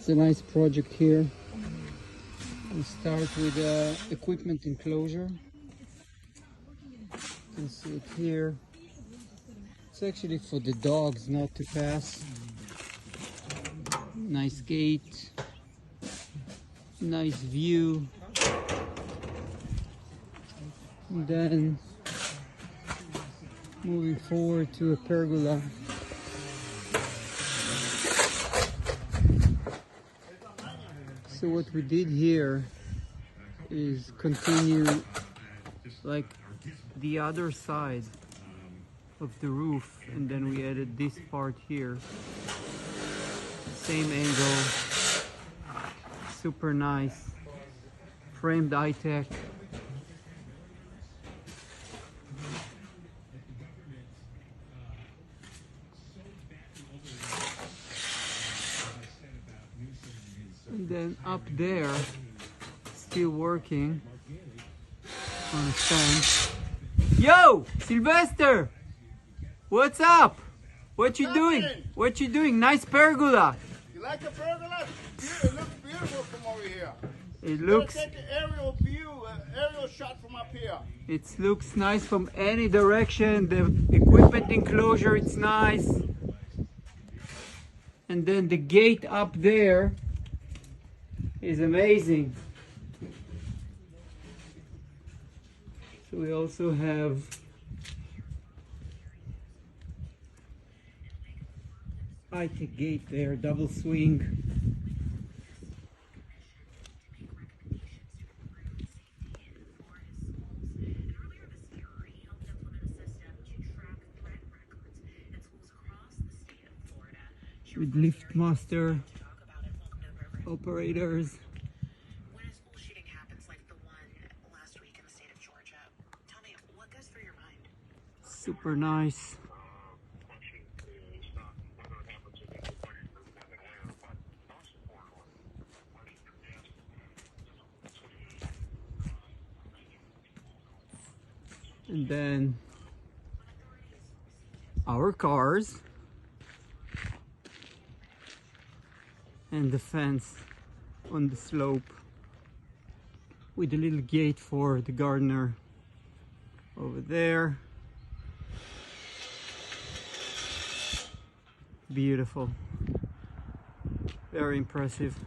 It's a nice project here. We start with equipment enclosure. You can see it here. It's actually for the dogs not to pass. Nice gate, nice view. And then moving forward to a pergola. So what we did here is continue like the other side of the roof, and then we added this part here. Same angle, super nice, framed high-tech. And then up there, still working on a fence. Yo, Sylvester! What's up? What you doing? What you doing? Nice pergola. You like the pergola? It looks beautiful from over here. It looks. Take an aerial view, an aerial shot from up here. It looks nice from any direction. The equipment enclosure, it's nice. And then the gate up there is amazing. So we also have high-tech gate there, double swing. With lift master operators. When a school shooting happens like the one last week in the state of Georgia, tell me, what goes through your mind? Super nice. And then our cars and the fence on the slope with a little gate for the gardener over there. Beautiful, very impressive.